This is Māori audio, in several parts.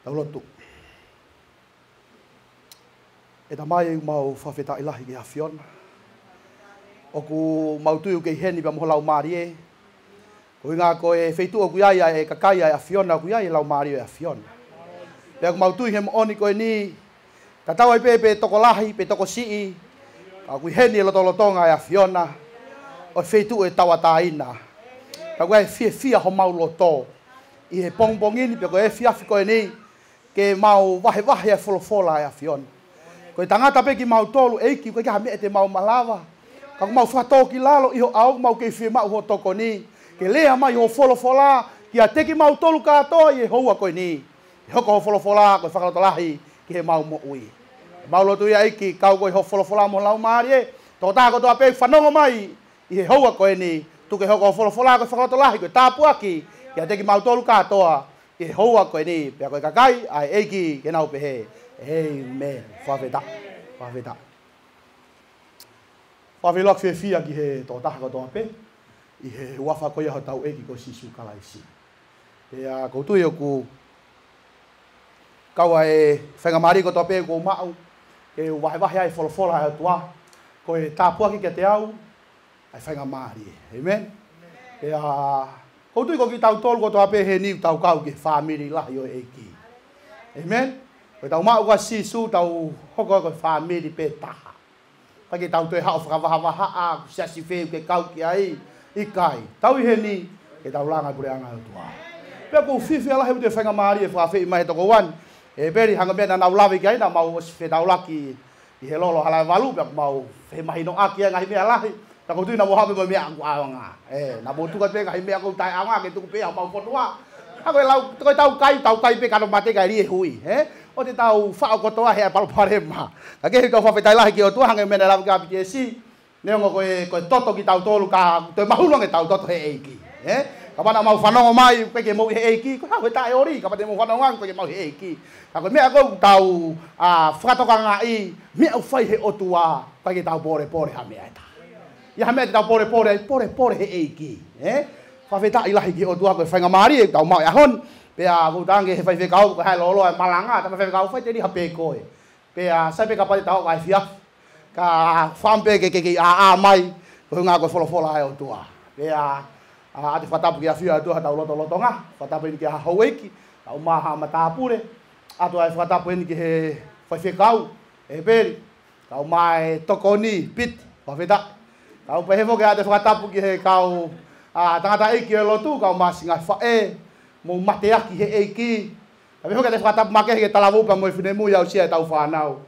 Taulotu. E tamai mau whawheta ilahi ki hawhiona. O ku mautuiu kei heni pa moho lau marie. Ko inga ko e wheitu o kuiaia e kakaia e hawhiona kuiaia lau marie e hawhiona. Pea ku mautui he mooni ko e ni. Ka tau ai pe toko lahi, pe toko sii. Ka kui heni e lotolotonga e hawhiona. O wheitu e tawataina. Ka kui e fia ho mau loto. I he pongpongini pe ko e fiafi ko e ni. Ke mau wahe e folofola e hawhiona. Ko e tangata pe ki mau tolu eiki ko e kaha me te mau malawa. Ka ku mau whatoki lalo iho au mau kei whia mau ho toko ni. Ke lea mai ho folofola ki a teki mau tolu katoa i e houa ko e ni. I hoko ho folofola ko e whakarotolahi ki he mau mo ui. Mau lotu ia eiki kau ko i ho folofola mo lau maari e. Toko taha ko toa pe whanongo mai i he houa ko e ni. Tuke hoko ho folofola ko e whakarotolahi ko e tāpuaki ki a teki mau tolu katoa. I houa ko e ni, pia koe kakai, ai eiki ke nau pehe. Amen. Whawheta. Whawheta. Whawhelok whia ki he tō taha ko tō pe. I he wafa koe ho tau eiki ko sisu kalaisi. Pia koutu i oku kaua e whengamari ko tō pe ko mau. E wahe ai wholofola ai tua. Ko e tāpuaki ke te au. Ai whengamari. Amen. Pia koutu i ko ki tau tolu ko tō ape he niu tau kau ki whamiri lahi o eiki. Amen. Koe tau mau ka sisu tau hoko ko whamiri pe taha. Paki tau toi hao whakawahawha a siasi wheu ke kau ki ai. Ikai. Tau i he ni ke tau langa kure anga o tua. Pea kou whiwhi alahe ute whangamari e whawhi i mahe toko wan. E peri hanga mea nau lawe ki ai na mau oswhe tau laki i he lolo halai walu. Pea mau whi mahino aki a ngahi mea lahi. Ta ko tu na mo hape mo mea aku aonga. Na mo tu ka te kai mea ko tai aonga ke tu pe mau fotoa. Ha ko lau ko tau kai pe kano mate kai ri hui, O te tau fa ko toa he palu parema. Ka ke ko fa pe tai lahi ki o tu hanga me na lau ka pi si. Ne ngo ko toto ki tau tolu ka te mahulong e tau toto he eiki, Ka bana mau whanongo mai pe ke mo he eiki, ko ha ko tai ori ka pa te mo whanongo ko ke mau he eiki. Ka ko mea ko tau whakatoka ngai, mea u fai he otua, pa ke tau pore ha mea ta. Ia mea te tau pore he eiki. Whawheta ilahi ki o tua koe whangamari e tau mau e ahon. Pea kutange he whai whekau koe hai lolo e malanga. Tama whai whekau whai te riha pe koe. Pea sai pe ka pati tau kai whiaf. Ka whampe ke a mai. Koe ngā koe wholofola hai o tua. Pea ate whatapu ki a whia tua tau loto ngā. Whatapu ni ki a haueiki. Tau maha matapure. Atu ai whatapu ni ki he whai whekau. E peri. Tau mai toko ni pit. Whawheta. Tau pehevo ke ate whakatapu ki he kau tangata eiki e lotu kau masinga whae mo mate aki he eiki. Ka pehevo ke ate whakatapu make he talavupa mo e whinemu iau sia e tau whanau.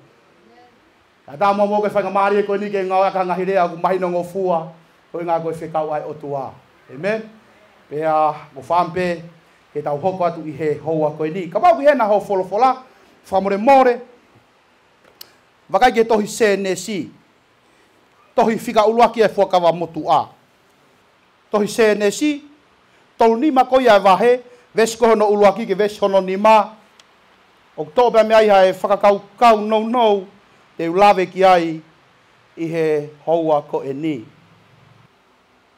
Ka tau mo ke whangamari e koe ni ke ngau aka ngahirea ku mahino ngofua koe ngā koe whekau ai otua. Amen. Pea mo whampe ke tau hoko atu i he houa koe ni. Ka mau ki hena ho wholofola whamore more. Wakai ke tohi se nesi. Tohi whika uluaki e whakawa motu a. Tohi se nesi. Tolu nima koi ai wahe. Vesko hono uluaki ke vesko hono nima. O tōpea me ai hae whakakau nou. Te ulawe ki ai i he houa ko e ni.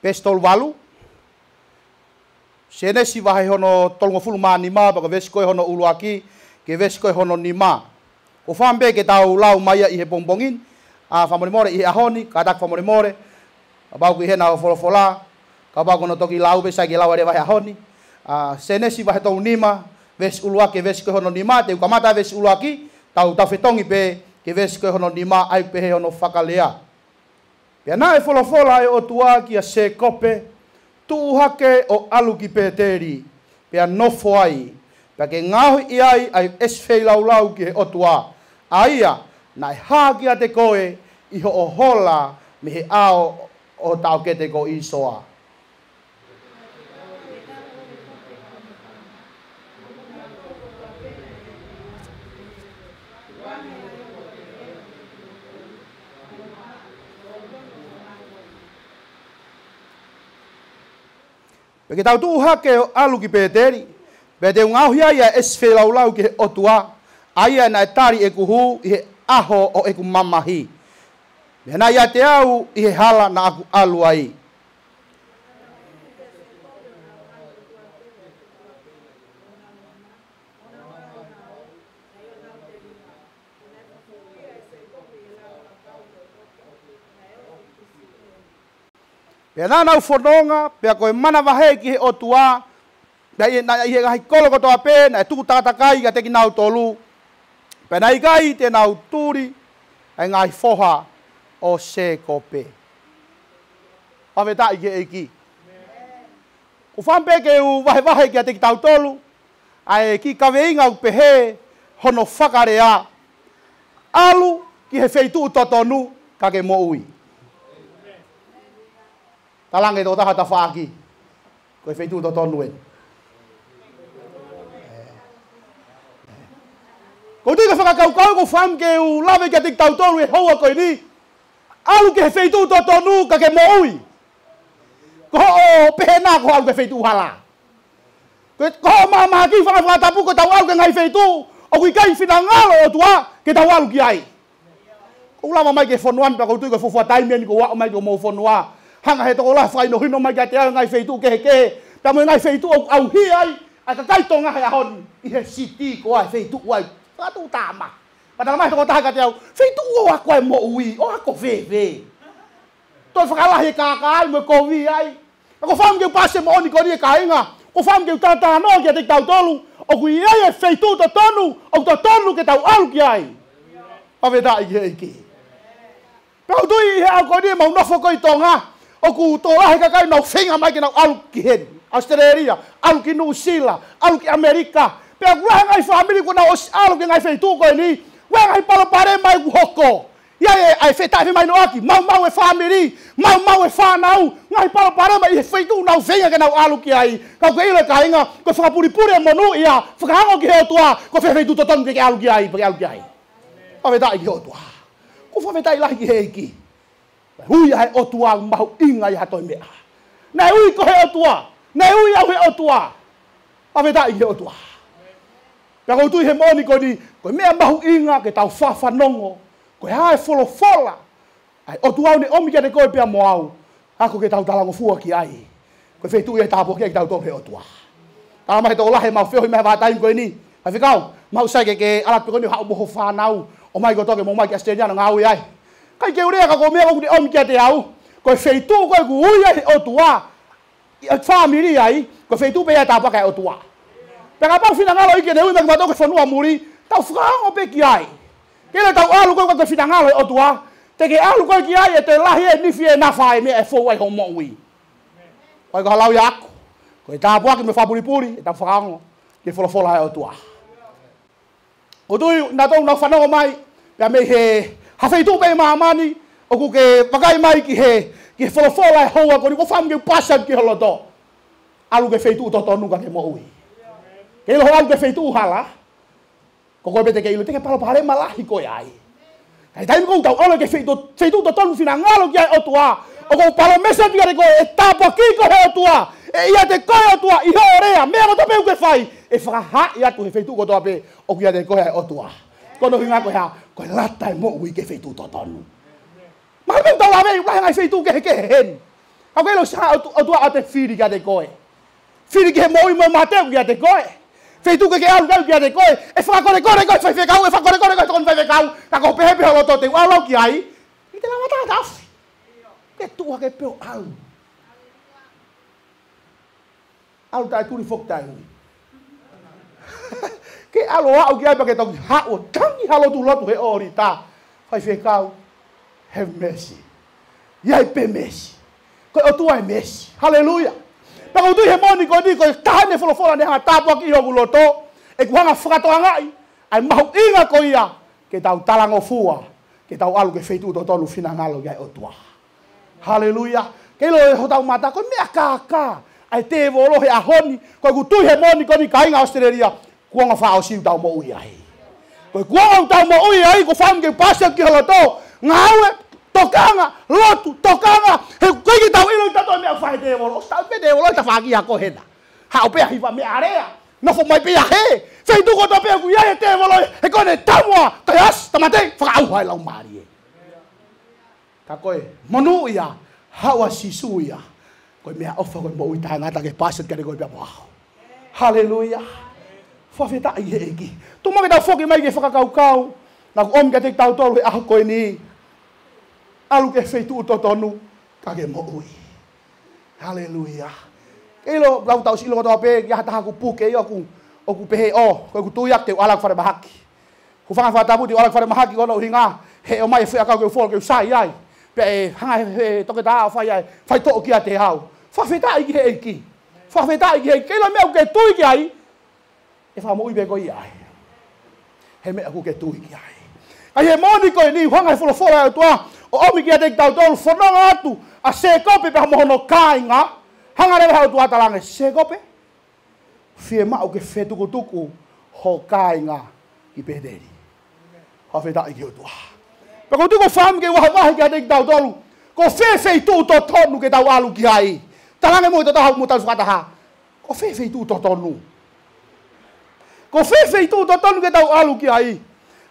Pestol walu. Se nesi wahe hono tolungo fulu maa nima. Baka vesko hono uluaki ke vesko hono nima. O whambe ke tau lau maia i he bongbongin. Whamore more i he ahoni, ka tak whamore more. Ka bau ki hena o wholofola. Ka bau kono toki lau besai ki lau ere wahe ahoni. Se nesi wahe tau nima, ves uluaki ves koe hono nima. Te ukamata ves uluaki, tau whetongi pe ke ves koe hono nima, ai pehe hono whakalea. Pea nā e wholofola e o tua ki a se kope, tuuhake o alu ki pēteri. Pea nofo ai. Pea ke ngahui i ai eswhei lau ki he o tua. Aia, nai hāki a te koe i ho o hola me he ao o tau ke te ko isoa. Peke tau tuu hake o alu ki pēteri. Pea te ngauhi aia eswhe lau ki he o tua. Aia nai tari e kuhu i he aho o eku mamahi. Mena ia te au i he hala na aku alu ai. Pea nana u fononga, pea koe mana wahe ki he o tua, na i he kolo kotoa pe, na e tuku takatakai ka teki nau tolu, pea na i kai te nau turi, ai ngai foha o se kope. Awe ta i ke eiki. U whampe ke u wahe ki a teki tau tolu, ai ki kaweinga u pehe, hono whakarea, alu ki he wheitu totonu, ka ke mo ui. Talange tō taha ta whaaki, ko he wheitu totonu e. Ko tui ka whakakaukau ko wham ke u lawe ki a teki tau tolu e hoa koe ni, alu ki he wheitu totonu, ka ke mo ui. Ko o pehe nā ko alu ke wheitu hala. Ko o mama ki whakatapu ko tau alu ke ngai wheitu, o kui kai whina ngalo o tua, ke tau alu ki ai. Ko ulama mai ke whonuan, pa ko tui ka whufua taimeni ko wako mai ko mō whonua. Hanga he toko la whai no hino mai ka te au ngai wheitu kehe. Pa mo ngai wheitu au hi ai, a ka kai tonga hea honi. I he siti ko ai wheitu ai, whatu tāma. Pa tala mai toko taha ka te au, wheitu o ako ai mo ui, o ako whewe. Toi whakalahi kāka ai, mo ko vi ai. Ko wham ke pase mo oni ko rie ka inga. Ko wham ke tātā no ki a te tau tolu. O kui ai e wheitu to tonu, o to tonu ke tau alu ki ai. Awe ta i ke eiki. Pau tui he au ko rie mau nofo koi tonga. O ku tō lahe kakai nau whinga mai ki nau alu ki hen. Australia, alu ki New Zealand, alu ki Amerika. Pea kua ngai whamiri ko nau alu ki ngai wheitu koe ni. Wea ngai palapare mai ku hoko. Ia e ai whetaiwhi mai no aki. Mau e whamiri, mau e whanau. Ngai palapare mai i wheitu nau whinga ki nau alu ki ai. Kau ke ilo ka inga, ko whakapuripure e monu ia. Whakahango ki heo tua, ko whewheitu totonu ki alu ki ai, pake alu ki ai. Whawetai ki heo tua. Ko whawetai lahi ki heiki. Hui ai o tua mahu inga i hatoi mea. Nei ui ko he o tua. Nei ui au he o tua. Awe tai he o tua. Pea kou tui he moni ko ni, ko mea mahu inga ke tau whawhanongo. Ko he hae wholofola. Ai o tua ne omi kia te koe pea mo au. Ako ke tau talango fua ki ai. Ko whetu i he tāpua kia ki tau tō he o tua. Tāma he tō lahe mau whiohi meha vātaim koe ni. Ai whikau, mau sai ke alapi koni hao moho whanau. O mai ko toke mo mai ki Australia ngā ui ai. Kai ke urea ka ko mea ko omi kia te au. Ko wheitu koe ku uia he o tua. Whamiri ai, ko wheitu pe ia tāpua kai o tua. Pea ka pau whina ngalo i kia ne ui me kumato ke whanua muri. Tau whakaango pe ki ai. Kele tau alu koe ko whina ngalo i o tua. Te ke alu koe ki ai e te lahi e nifi e nawhae mea e fōu ai ho mo ui. Koe ka halau i ako. Ko e tāpua ki me whapuripuri, e tau whakaango. Ke wholofola ai o tua. O tui, nā tau nau whanongo mai, pea me he hawheitu pe mahamani, o ku ke wakai mai ki he wholofola e hoa, ko ni ko wham ke pasad ki holoto. Alu ke wheitu to tonu ka ke mo ui. Ke ilo ho alu ke wheitu hala, ko koe pete ke ilo, te ke palapare malahi koe ai. Kai taimi kou tau alu ke wheitu to tonu whina ngalo ki ai o tua, o kou palo mesa pia re koe, e tāpua ki ko he o tua, e ia te koe o tua, i ho orea, mea ko tope uke whai, e whakahai atu he wheitu ko toa pe, o kia te koe ai o tua. Kono hinga koe ha, koe latai mo ui ke wheitu to tonu. Maka meu tau lawe, ulahe ngai wheitu ke hen. Kau kei lo sa o tua a te whiri kia te koe. Whiri ki he mo ui mo mateu kia te koe. Wheitu ke alu kau kia te koe, e whakakore kore koe whaiwhekau, e whakakore kore koe tokon whaiwhekau, ka ko pehe pehe loto te ualau ki ai, i te lawa tātafi. Ke tua ke peo alu. Alu tai turi fok tai ui. Ke alo au ki ai pa ke toki hao, tangi halo tu lotu he ori ta. Whaiwhekau, have mercy. Iai pe mercy. Koe o tua e mercy. Hallelujah. Pea kou tui he moni ko ni, koe tahane wholofola ne hanga tāpua ki iho loto, e kuhanga whakatoa ngai, ai mahu inga ko ia, ke tau talango fua, ke tau alu ke wheitu to tonu whina ngalo iai o tua. Hallelujah. Ke ilo e hotau mata, koe mea kākā, ai te volo he ahoni, koe ku tui he moni ko ni ka inga Australia, kuanga whao siu tau mo ui ai. Koe kuanga tau mo ui ai, ko whamke pasel ki holoto, ngawe, tokanga, lotu, tokanga, he koe ki tau ilo i tato mea whae te volo, o stau pe te volo i ta whaki a ko hena. Hao pea hiwa mea area, nofo mai pea he, wheitu ko to pea ku iai te volo, he kone tamua, kai as, tamate, whakau hai lau maari e. Ka koe, monu ia, hawa sisu ia, koe mea ofa koe mo ui tae ngata ke pasel kare koe pea wow. Hallelujah. Whawheta i he eki. Tuma ke tau whoki mai ke whakakaukau, na ku omi ka te tau tolu he aho koe ni, alu ke wheitu to tonu, ka ke mo ui. Haleluya. Kilo lau tau silo to pe ya ta ku pu ke yo ku o ku pe o ku tu yak te ala fare mahaki. Ku fanga fa tabu di ala fare mahaki ko no hinga he o mai fa ka ku fo ke sai ai. Pe hanga he to ke ta fa ai fa to ki ate hau. Fa fe ta ki he ki. Fa fe ta ki he ke lo me o ke tu ki ai. E fa mo i be ko i ai. He me ku ke tu ki ai. Ai he moni ko ni hanga fo fo ai to o mi ki ate tau tol fo no atu a se ko pe mo no kainga. Hangare hau tua talange segope. Fie mau ke fetu tuku ho kainga ki pederi. Ha feta i ki tua. Pe ko tuku fam ke wa ke dek tau tolu. Ko fe tu to tonu ke tau alu ki ai. Talange mo to tau mo tau fata ha. Ko fe tu to tonu. Ko fe tu to tonu ke tau alu ki ai.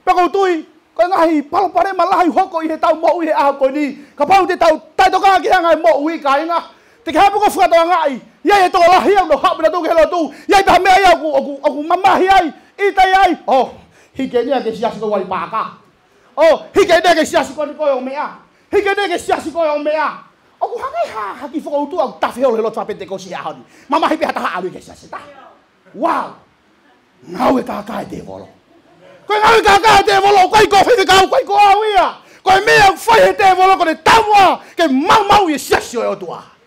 Pe ko tui ko ngai palo pare malai hoko i he tau mo i a ko ni. Ka pau te tau tai to ka ki ngai mo ui kainga. Te ka ko fuata ngai ia e to la hia no ha bra to ke lo tu ia ta me ia ku mama hiai i tai ai oh hi ke ni ke sia ko wali pa ka oh hi ke de ke sia ko yo me a hi ke de ke sia ko yo me a o ku ha ki fo tu au ta fe o le lo fa pente ko sia ha mama hi pe ta ha alu ke sia ta wow ngau e ka ka de volo ko ngau ka ka de volo ko fe ka ko ia ko me fa de volo ko de tawa ke mau e sia yo tua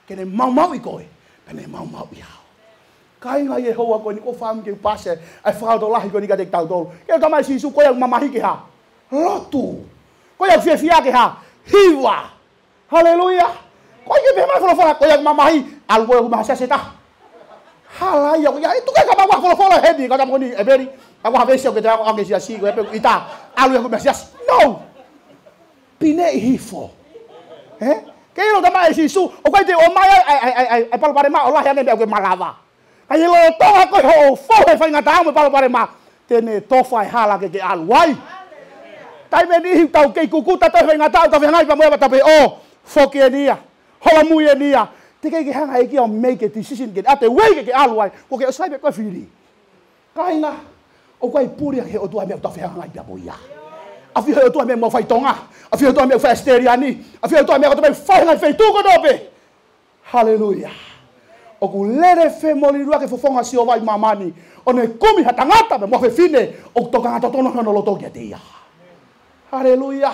kene mau i koe, kene mau i hao. Kai ngai e hoa koe ni ko fam ke pase, ai whakau to lahi koe ni ka tek tau tolu. Kene tamai sisu koe ang mamahi ke ha. Lotu. Koe ang fia ke ha. Hiwa. Haleluya. Koe ke pehemai whala koe ang mamahi. Alu koe ang mahasya seta. Halai aku ya itu kan ka bawa whala hedi kata mo ni eberi. Aku habis ke tera ang sia si koe pe ita. Alu aku mahasya. No. Pine hifo. Kilo tamai sisu, o kai te o mai ai palo pare ma o lahi ane be malava. Ai lo to ko ho fo he fa ngata mo palo pare ma. Tene to fai hala ke alu wai. Tai me ni tau ke kuku ta to ngata ta fe ngai pa mo ta pe o fo ke nia. Hola mu ye nia. Te ke hanga ki o make a decision ke ate we ke alu wai. Ko ke sai be ko firi. Kai na o kai puri ke o tu ame ta fe ngai pa mo ya. Afi ho tu ame mo fai tonga. Afi ho tu ame fai esteriani. Afi ho tu ame ko te fai ngai fei tu ko dope. Haleluya. O ku lere fe moli rua ke fofonga si o vai mamani. O ne kumi hatangata me mo fe fine o to kanga to tono no lo to ke tia. Haleluya.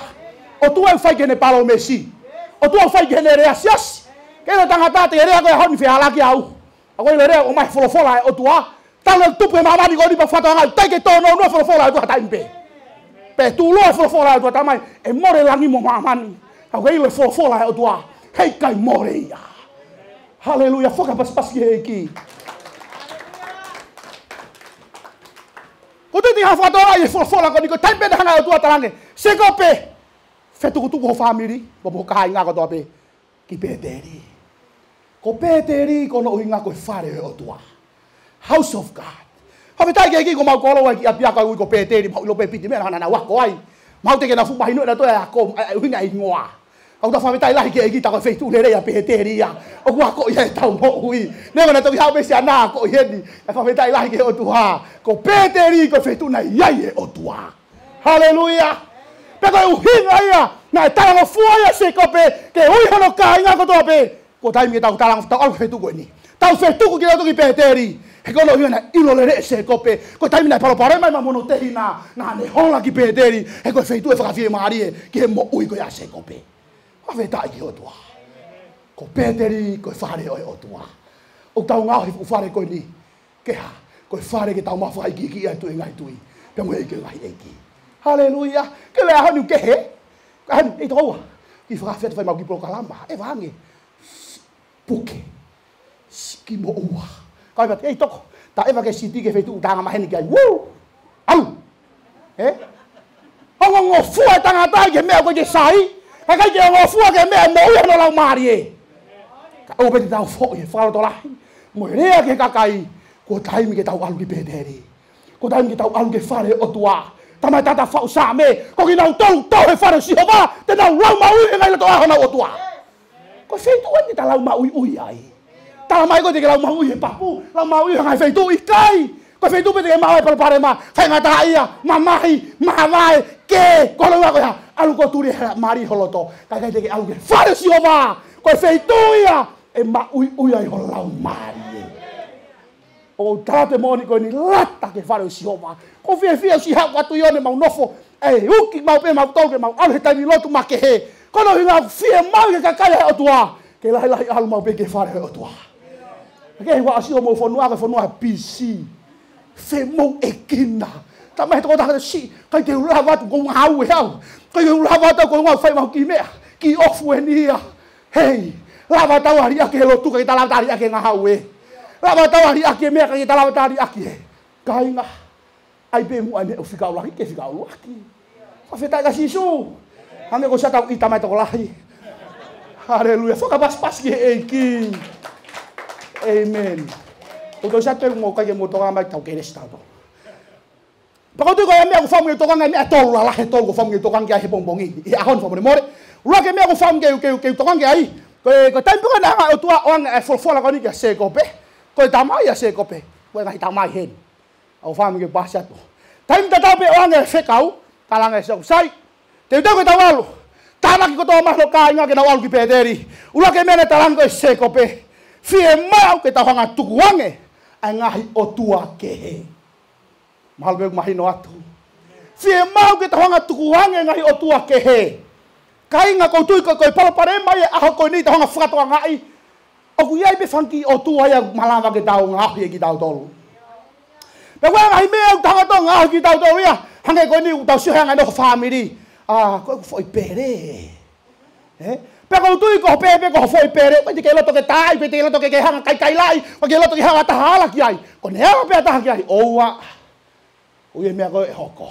O tu e fai ke ne palo mesi. O tu fai ke ne reasias. Ke no tangata te rea ko hon fe halaki au. A ko le rea o mai folofola o tua. Talo tupe mamani ko ni pa fata ngai. Tai ke tono no folofola tu hata impe. Pe tu lo folofola tu tamai e more langi mo mamani. A ko ile folofola o tua. Hei kai more ia. Haleluya, foca pas ki. Ko te ha foto ai folofola ko ni ko tempe da hanga o tua talange. Sekope. Fetu tu ko family, bo ka inga ko dope. Ki peteri. Ko peteri ko no inga ko fare o tua. House of God. Hape tai ke ko mau ko lo ki apia ka ko peteri mau lo pe piti me na wa ko ai. Mau te ke na fu ba hinu na to ya ko hinga ingoa. Au ta fa tai lahi ke ta ko feitu le ya peteri ya. O ku ko ye tau mo ui. Ne na to ha be sia na ko hedi. Fa tai lahi ke o tua. Ko peteri ko feitu na ye o tua. Haleluya. Peko uhinga ia. Na tala fuaya se ko pe ke ui hono ka inga ko to pe. Ko tai mi tau talang tau al feitu ko ni. Tau feitu ko ki to ki peteri. He kono hiona ilo le se kope ko taimi na palo pare mai mamono tehina na ne hola ki pederi he ko feitu e fafie marie ki mo ui ko ya se kope a veta i o tua ko pederi ko fare o tua o tau nga o fare ko ni ke ha ko fare ke tau ma fai ki ai tu ngai tui pe mo e ke ngai e ki haleluya ke le hanu ke he ka han e to ki fa fet fai ma ki pro kalamba e vange puke ki mo ua kai bat ei toko ta eva ke siti ke fetu tanga maheni kai wu au ngo fua tanga ta ke me ko ke sai ka ke ngo fua ke me mo no la mari e ka o beti ta fo e fa to la mo rea ke kakai ko tai mi ke tau alu ki pederi ko tai mi ke tau alu ke fare o tua tama tata fa usa me ko ki na tolu to e fare si hova te na wa ma u ngai to ha na o tua ko fetu ni ta la ma u ai ta mai ko te la mau e papu la mau e ngai feitu i kai ko feitu pe te mau e pare ma fai ngata ia mamai mamai ke ko lo ko ya alu ko turi mari holoto ka ka te alu ke fare si ova ko feituia e ma ui ai holau mari o tate moni ko ni lata ke fare si ova ko fie si ha watu yone mau nofo e uki mau pe mau tau ke mau alu ta ni lotu make he ko no hinga fie mau ke ka o tua ke lai alu mau pe ke fare o tua ke wa si mo fonua PC fe mo ekina tamai to ta si ka te lava tu ko ngau he au ka yo lava ta ko ngau fai mau ki me ki ofu enia hey lava ta wa ria ke lo tu ka ta lava ta ria ke ngau e lava ta wa ria ke me ka ta lava ta ria ke kai nga ai be mu ane o fika o ke fika o aki fa feta ka sisu ame ko sa ta i tamai to ko lai haleluya foka pas ki eki amen o to sa te mo ka ke mo to ga mai tau ke restado Pako tu ko ya me ko famu to kanga me atol la he to ko famu to kanga he bongbongi e ahon famu more ro ke me ko famu ke to kanga ai ko tempo na o tua on e fola ko ni ke se ko pe ko tamai ya se ko pe ko ngai tamai hen o famu ke basa to time ta pe on e fe kau talang e so sai te to ko tawalu tala ki ko to ma lo ka nga ke na walu ki pederi ro ke me na talang ko se ko pe fie mau ke ta hanga tukuange ai ngai o tua ke he mahal be mahino atu fie mau ke tahanga tukuange ngai o tua ke he kai nga ko tui ko palo pare mai a ko ni tahanga frato ngai o ku yai be fanki o tua ya malama ke tau nga ki tau tolu be wa ngai me tahanga to nga ki tau tolu ya hange ko ni tau si hanga no family ko foi pere pe ko tui ko pe ko foi pere ko ke lo to ke tai pe te lo to ke hanga kai lai ko ke lo to ke hanga tahala ki ai ko ne pe ta ki ai o wa o ye me ko e hoko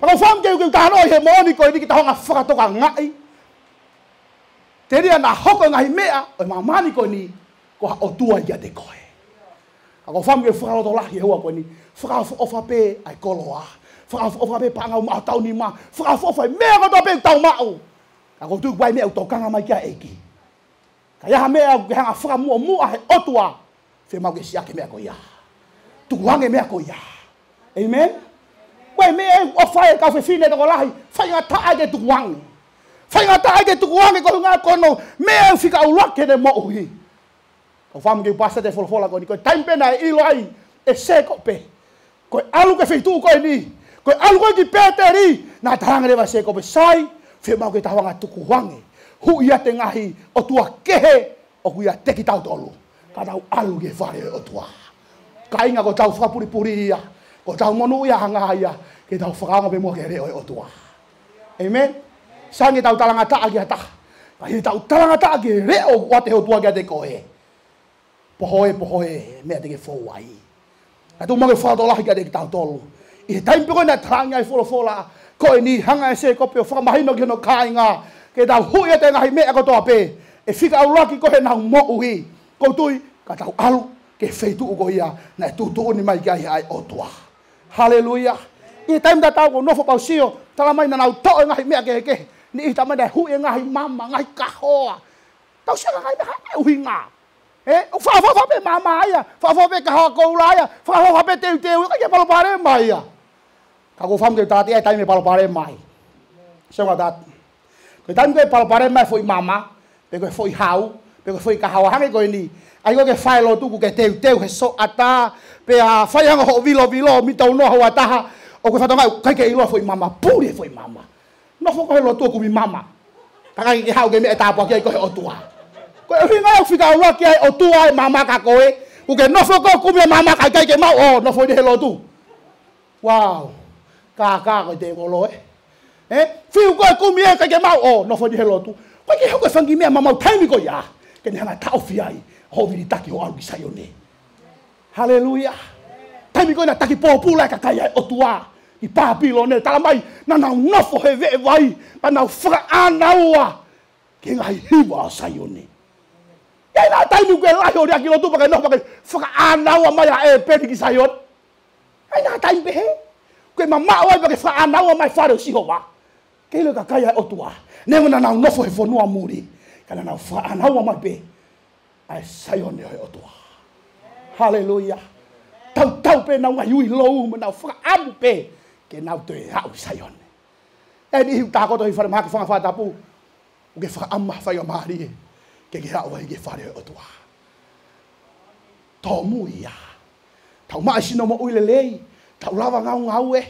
pa fam ke ta no he moni ko ni ki ta nga fra to ka ngai te ria na hoko ngai mea o mamani ko ni ko o tua ya de ko e ko fam ke fra to la he wa ko ni fra o fa pe ai koloa fra o fa pe pa nga ma tau ni ma fra o fa me ko to pe tau ma o ko tu vai me o to kanga mai kia eki ka ya me a nga fra mu a o tua fe ma ke sia ke me ko ya tu wange me ko ya amen wai me o fai ka fe fine to lai fai nga ta age tu wang fai nga ta age tu wang ko nga kono me fika u loke de mo ui o fam ke passa de fola ko ni ko time pe na i lai e se ko pe ko alu ke fe tu ko ni ko alu ko ki peteri na tanga de va se ko pe sai fe ma ke ta wanga tu wang hu ia te ngahi o tua kehe o ku ia te ki tau tolu ka tau alu ke fare o tua kai nga ko tau fa puri ia o tau monu ia hanga ia ke tau whakanga pe mo ke reo o tua amen sangi tau talanga ta agi ata kai tau talanga ta agi reo o te o tua ke te koe pohoe me te ke fowai atu mo ke fa dola ke te tau tolu i time pe ko na tranga i fola ko ni hanga se ko pe fa mahino ke no kainga ke tau hu ia te ngai me ko to pe e fika au laki ko he na mo ui ko tui ka tau alu ke feitu ko ia na tu ni mai kai ai o tua haleluya i time da tau ko no fo pausio tala mai na nau to ngai me ke ni i tama da hu ngai mama ngai ka ho tau sia ngai da u hinga fa pe mama ia fa pe ka ho ko la ia fa pe te ka ke palo pare mai ia ka ko fam ke ta te time palo pare mai se wa dat ke time ke palo pare mai foi mama pe ko foi hau pe ko foi ka hau hange ko ni ai ko ke fai lo tu ke te he so ata pe a fai hanga ho vilo mi tau no ho ata o ko fa tanga kai ke ilo foi mama puri foi mama no fo ko lo tu ku mi mama ka ke hau ke me ta po ke ko o tua ko e nga fika lo ke o tua mama ka ko e ku ke no fo ko ku mi mama kai ke mau o no fo de lo tu wow ka ko te ko lo fiu ko ku mi ka ke mau o no fo de lo tu ko ke ho ko fangi mi mama tai mi ko ya ke ni hanga tau fi ai ho vi taki ho alu sayone haleluya tai ko na taki popula ka kai o tua i papilo ne tala mai na na nofo he ve vai pa na fra anaua ke ngai hiwa sayone ya na tai ko la ho dia kilo tu pa no pa fra anaua mai e pe ki sayon ai na tai be ko mama wa pa fra anaua mai fa si ho wa ke le ka kai o tua ne na na nofo he fonua muri kana na fra anaua mai pe ai sayone o tua haleluya tau pe na ngai ui lo ma na fra anu pe ke na te hau sayone e ni ta ko to i fare ma ki fa tapu o ke fa amma fa yo mari ke ha o ke fare o tua to muia tau ma sino mo uile lei tau lava ngau e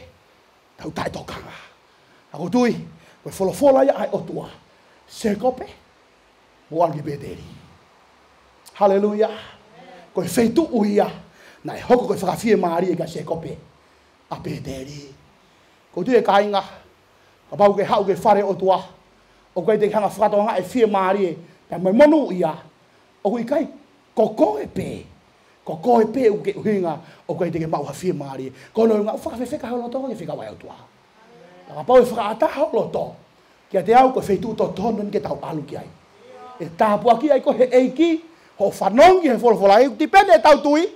tau tai to kanga ako tui ko fola ya ai o tua se kope mo al bederi haleluya ko feito uia na hoko ko fa fie mari ga se kope a bederi ko tui ka inga ka pau ke hau ke fare o tua o ko te hanga frato nga e fie mari ta mai monu ia o ko kai koko e pe ko pe u ke hinga o ko te ke mau hafie mari ko no nga fa fe ka lo to ke fika wa tua ka pau fa ata lo to ke te au ko feitu to tono ke tau alu ki ai e ta pu aki ai ko he eiki ho fanong ke fola ai depende tau tui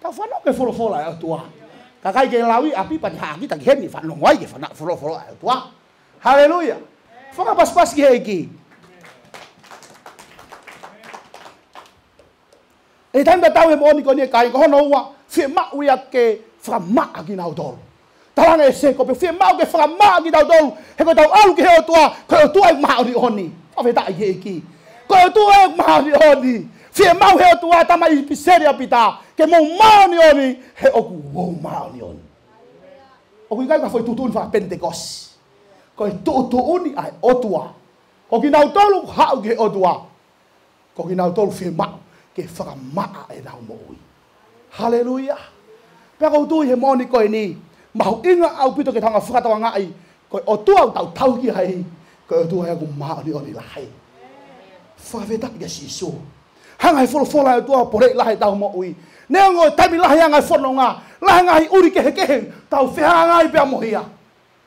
tau fanong ke fola ai tua ka kai ke lawi api pa ha ki ta ke ni fanong wai ke fana fola ai tua haleluya fa pas ki eiki e tanda tau e moni ko ni kai ko no wa fi ma u ya ke fra ma aki na dol talang e se ko pe fi ma ke fra ma aki na dol he ko tau alu ke o tua ko o tua ma ri oni fa ve ta ye ki ko o tua ma ri oni fi ma he o tua ta mai piseria pita ke mo ma ni oni he o ku wo ma ni oni o ku kai ka foi tutun fa pentekos ko to oni ai o tua ko ki na tolu ha o ke o tua ko ki na tolu fi ma ke whakamaa e rau mo ui. Haleluia. Pea kau tui he moni koe ni. Mahu inga au pito ke tanga whakatawa ngai. Koe o tua au tau tau ki hai. Koe o tua he aku maa ni oni lahai. Whakaweta ki sisu. Hangai fola e tua pore lahai tau mo ui. Nea ngoi taimi lahai angai whono ngā. Lahai ngai uri kehe kehe. Tau whea ngai pea mohia.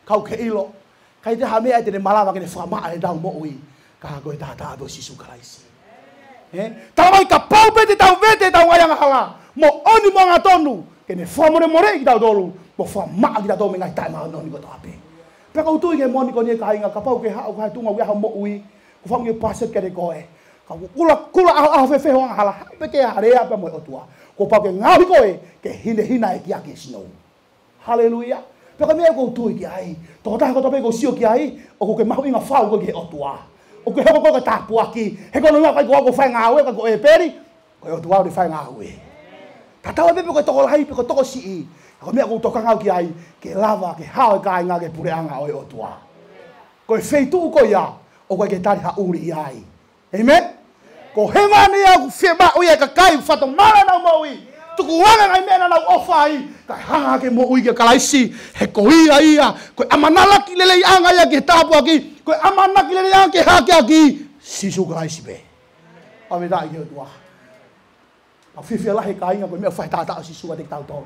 Kau ke ilo. Kai te hamea e tene malawa kene whakamaa e rau mo ui. Ka koe tātā do sisu karaisi. Tau mai ka pau pete tau vete tau ayanga hala mo oni mo ngatonu kene famore more ki tau dolu mo fa ma ki tau me ngai tai ma no ni ko tape pe ka utu ke mo ni ko ni ka inga ka pau ke ha ka tunga wi ha mo ui ko fam ke paset ke koe ka kula a fe fe hong hala pe ke area pe mo otua ko pau ke ngau koe ke hina e ki aki sino haleluya pe ka me ko utu ki ai to ta ko tape ko sio ki ai o ko ke mau inga fa ko ke otua o ke hoko ko tapu aki he ko no ka ko fa nga we ka ko e peri ko o tuau de fa nga we ta tawa pe ko to lai pe ko to si ko me ko to ka nga ki ai ke lava ke ha ka nga ke pure anga o tua ko e feitu ko ya o ko ke tari ha uri ai amen ko he mani a fe ba o ya ka kai fa to mala na mo wi tu ko wanga ngai mena na o fai ka ha ke mo ui ke kalaisi he ko ia ko amanala ki lele anga ya ke tapu aki ko amana ki le yang ke ha ke aki sisu kalaisi be ave da ye tua a fi la he kai nga ko me fa ta sisu ka te tau to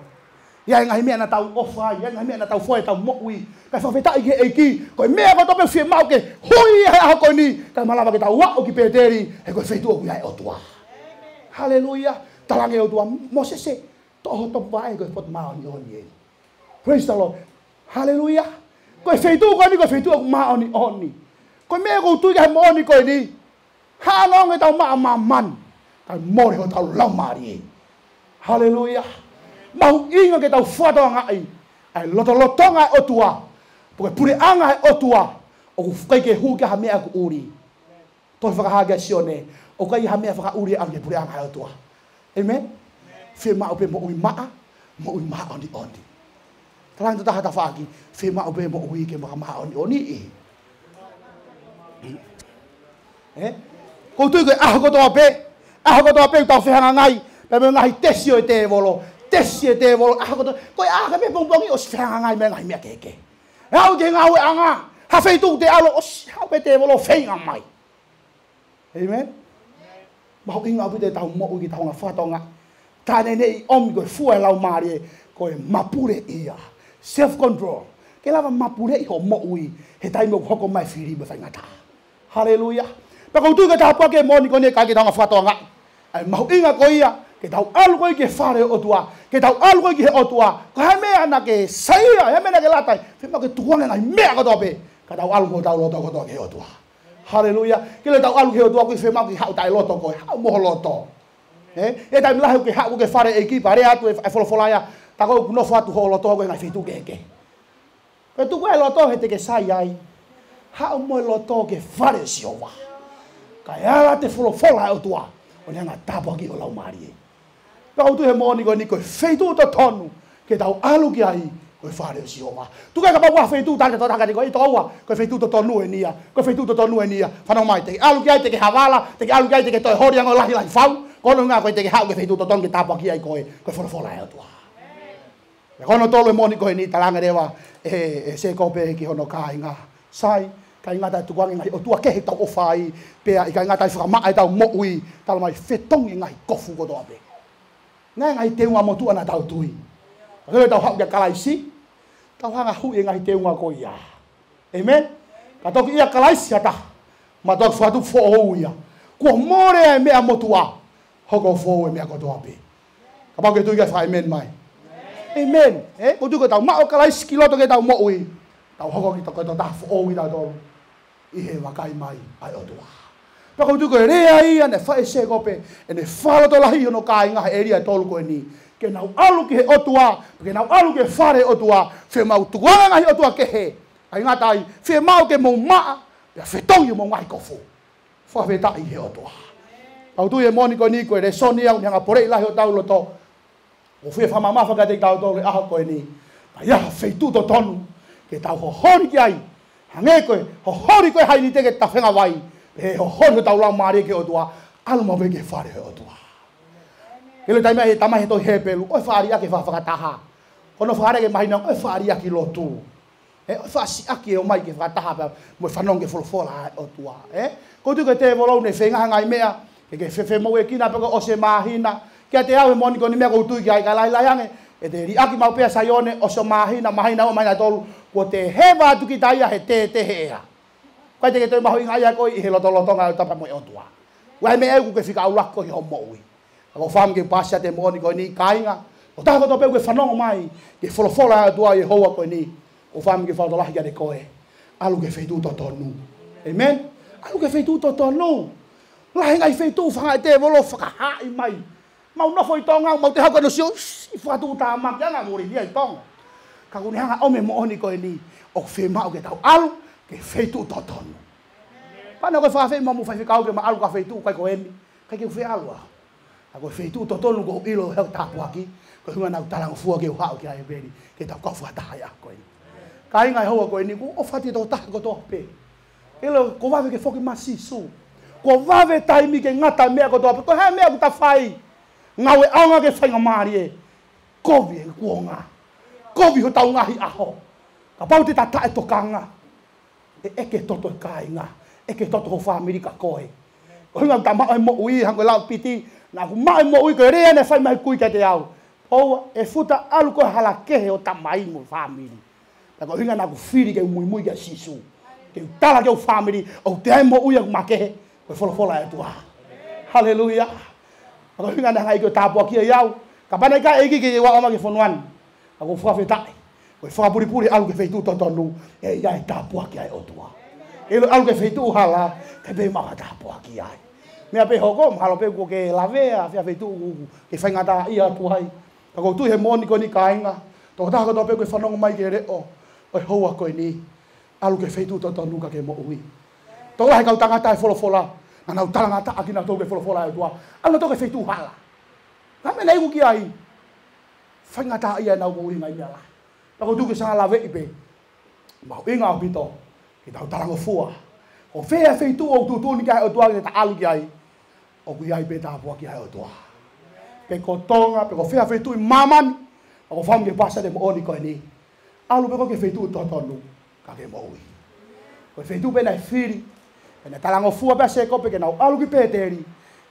ya ngai me na tau o fai ya ngai me na tau foi tau mo ui ka fa ta ye eki ko me ko to be fi mau ke hui ha ko ni ka malava ke tau wa o ki peteri e ko fe tu o ya o tua haleluya talange o tua Moses to vai ko pot mau ni oni praise the Lord haleluya ko feitu ko ni ko feitu ko ma oni ko me ko tu ga mo ni ko ni ha long e tau ma man ka mo ho tau la mari haleluya mau inga ke tau fa do nga ai loto nga o tua porque pure anga o tua o ku ke hu ka me ku uri to fa ha ga sione o ka ha me fa uri a ke pure anga o tua amen fe ma o pe mo ma oni Talang tu tahta fagi, fema obe mo ui ke maka oni Ko tu ke ko to ape tau fehanga ngai, pe ngai tesio te volo ko to ko ke me bongbongi o fehanga ngai me ngai me keke. Au ke ngau anga, ha fei tu te alo o ha pe te volo feinga mai. Amen. Mau inga bu te tau mo ui tau nga fa tonga. Tane nei om ko fu lau mari ko mapure ia. Self control. Ke lava mapure i ho mo ui he tai mo hoko mai firi me ngata. Haleluya. Pa ko tu ke ta pa ke mo ni ko ne ka ke tanga fa tonga. Ai mau inga ko ia ke tau alu ko ke fare o tua. Ke tau alu ko ke o tua. Ka me ana ke saia, he me na ke latai. Fe ma ke tuanga ngai me ka dope. Ka tau alu ko tau loto ko to ke o tua. Haleluya. Ke le tau alu ke o tua ko fe ma ke hau tai loto ko. Hau mo loto. E tai mila ke hau ke fare e ki pare atu e folofolaia. Tako no fatu ho loto ko ngai fitu ke. Pe tu ko loto he te ke sai ai. ha mo lo to ke fare si ova ka ala te fola o tua o le nga tapa ki o lau mari pa o tu he mo ni ko feitu to tonu ke tau alu ki ai ko fare si ova tu ka pa feitu ta to ta ka ko wa ko feitu to tonu e nia ko feitu to tonu e nia fa no mai te alu ki ai te ke havala te alu ki ai te ke to hori ang la hi fau ko no nga ko te ke ha ko feitu to tonu ke tapa ki ai ko fola o tua e kono tolo e mo ni ko ni talanga rewa se ko pe ki hono ka inga sai kai ngata tu ngai o tua ke tau o fai pe ai kai ngata fa ma ai tau mo ui tau mai fetong ngai kofu ko do ape ngai te unha mo tu ana tau tui re tau hak ya kalaisi tau hanga hu ngai te unha ko ia amen ka to ia kalaisi ata ma to fa tu fo o ia ko more me a mo tua hoko fo me ko do ape ka ba ke tu ia fa amen mai amen o tu ko tau ma o kalaisi kilo to ke tau mo ui tau hoko ki to ko ta fo o ia do i he wakai mai ai o tua. Pako tu ko rea ia ne whae se kope e ne whala to lahi hono ka inga he eria tolu ko ni. Ke nau alu ki he o tua, ke nau alu ke whare o tua, whe mau tuanga ngahi o tua ke he. Ai ngatai, whe mau ke mou maa, pia whe tongi mou ngai kofu. Wha whe tai he o tua. Pako tu e moni ko ni ko e re soni au ni hanga porei lahi o tau loto. O whe whamamafa ka te tau tau le aha ko ni. Pa ia whe tu to tonu, ke tau ho hori ki ai. Hange koe, ho hori koe hai ni te ke tawhenga wai. He ho hori tau lau maare ke o tua, alu mawe ke whare he o tua. Ele taimea he tamahe toi he pelu, oi whaari ake whawhakataha. Kono whaare ke mahina, oi whaari ake lotu. Oi whaasi ake o mai ke whakataha, mo whanong ke wholwhola o tua. Ko tu ke te volau ne whengaha ngai mea, ke whewe mau e kina peko o se mahina, kia te au he moni ko ni mea koutu ki ai ka lai lai ange, e te ri aki mau pea saione o se mahina o maina tolu, ko te hewa tuki taia he te hea. Kai te ke toi maho inga ia koi i he lotonga o tapa mo e o tua. Wai me egu ke whika au lako hi homo ui. Ako wham ke pasia te moni koi ni kainga. O tako to peu ke whanongo mai. Ke wholofola a tua i hoa koi ni. O wham ke whautolahi kia te koe. Alu ke whaitu to tonu. Amen? Alu ke whaitu to tonu. Lahi ngai whaitu whanga e te volo whakahai mai. Mau nofo i tonga, mau te hauka no sio. Whatu ta mak yanga ngori lia i tonga. Ka kuni hanga ome mo oni koe ni. O whemau ke tau alu. Ke whaitu to tonu. Pana koe whawhi mamu whaifi kau ke ma alu ka whaitu kai ko eni. Kai ke whi alua. A koe whaitu to tonu ko ilo heo tapuaki. Koe hunga nau talango fua ke uhao ki ae beri. Ke tau kau whataha ia koe ni. Ka inga hoa koe ni. Ko o whati to taha ko toa pe. Ilo ko wawe ke whoki masisu. Ko wawe taimi ke ngata mea ko toa pe. Ko hea mea ku ta whai. Ngawe aunga ke whainga maari e. Kovi e kuonga. Kovi ho tau ngahi aho. Ka pau te tata e tokanga. E eke toto e kainga. Eke toto ho whamiri ka koe. Hunga ta maa mo ui hango lau piti. Nā ku maa mo ui koe rea ne whai mai kui ka te au. Oua e futa alu koe hala kehe o ta mai mo whamiri. Ta ko hinga nā ku whiri ke mui mui ka sisu. Ke utala ke o whamiri. O te hai mo ui aku makehe. Koe wholofola e tua. Hallelujah. Ta ko hinga nā ngai koe tāpua kia iau. Ka panai ka eki ke wa oma ke whonuan. Ako whawhetai. Koe whapuripuri alu ke whaitu totonu. E ia e tāpua kia e o tua. Elo alu ke whaitu hala. Ke pe maha tāpua kia e. Mea pe hoko, mahalo pe ko ke lavea, fia whaitu ke whaingata ia tuhai. Ta ko tu he moni ko ni kainga. Toko taha ko pe koe whanongo mai ke reo. Oi hoa koe ni. Alu ke whaitu totonu ka ke mo ui. Toko lahe kau tangata e wholofola. Nga nau talangata aki na tau ke wholofola e tua. Alu na tau ke whaitu hala. Nga mena iku ki ai. Whaingata ia nau ko ui ngai ia lai. Tako tu ke sanga lawe ipe. Mau inga o pito. Ki tau talango fua. O whea whaitu o tutu ni kai o tua ki ta alu ki ai. O kui ai pe tāpua ki ai o tua. Pe ko tonga, pe ko whea whaitu i mamani. O ko whamu ke pasa de mo oni koe ni. Alu pe ko ke whaitu totonu. Ka ke mo ui. Ko whaitu pe nai whiri. Pe nai talango fua pe se kope ke nau alu ki peteri.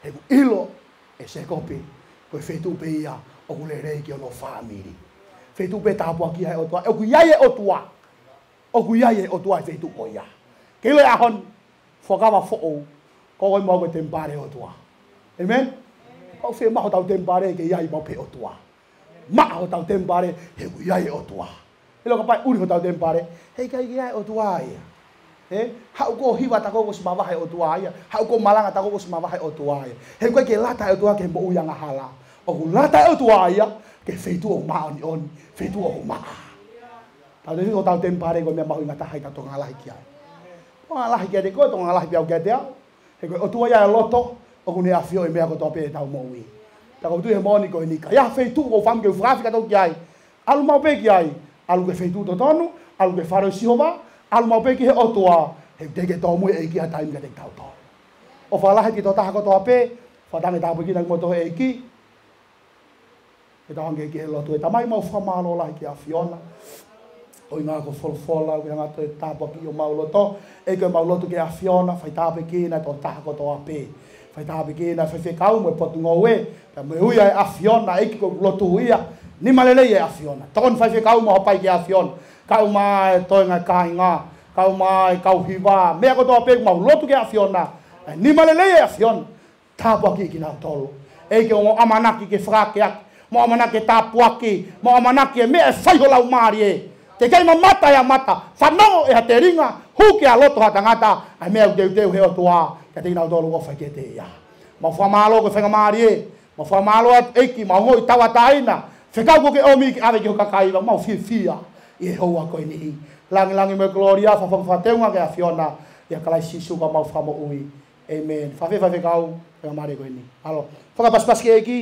He ku ilo e se kope. Ko whaitu pe ia o kule rei ki ono whamiri. Whaitu pe tāpua ki ai o tua. O ku iai e o tua. O ku iai e o tua e whaitu ko ia. Ke le ahon. Whakawa fo'o. Ko oi mau ke tempare o tua. Amen? Kau whi maho tau tempare ke iai mau pe o tua. Maho tau tempare he ku iai o tua. Ilo ka pai uri ho tau tempare. Hei kai ki iai o tua ia. Hau ko hiwa tako ko smawahe o tua ia. Hau ko malanga tako ko smawahe o tua ia. Hei kai ke lata o tua ke mo uyanga hala. O ku lata o tua ia. Ke whaitu o maa oni oni. Whaitu o maa. Tau te whiko tau tempare ko mea mahu ingata hai tato ngalahi ki ai. Lah ke de ko to lah biau ke de e ko tu ya loto o ku ne afio e me ko to pe ta mo wi ta ko tu e mo ni ko ni ka ya fe tu o fam ke frafika to ki ai alu mau pe ki ai alu ke fe tu to tonu alu ke faro si hova alu mau pe ki he o to he de ke to mo e ki a time ke de ta to o fa la ki to ta ko to pe fa ta me ta pe ki na mo to e ki e ta nge ke lo to e ta mai mo fa ma lo la ki afiona o inga ko folfola o inga to tapa ki o mauloto e ko mauloto ke afiona fai tape ki na to ta ko to ape fai tape ki na fai kau mo pot ngowe ta mo uia afiona e ki ko loto uia ni malele e afiona ton fai kau mo pai ki afiona kau mai to nga kainga kau mai kau hiva me ko to ape mauloto ke afiona ni malele e afiona tapa ki na tolo e ke o amanaki ke frake mo amanaki tapuaki mo amanaki me fai ho lau mari te kai mata ya mata whanongo e te ringa huke a loto ha tangata ai mea teu he o toa ka te inau tolu o whai ke te ia ma whamalo ko whenga maari e ma whamalo at eiki ma ngoi tawa taina whekau ko ke omi ki ave ki ho kakaiwa ma fia i e hoa koe ni langi me gloria whateunga ke a Fiona ia kalai sisu ka mau whamo ui amen whawhekau whenga maari koe ni alo whakapaspas ke eiki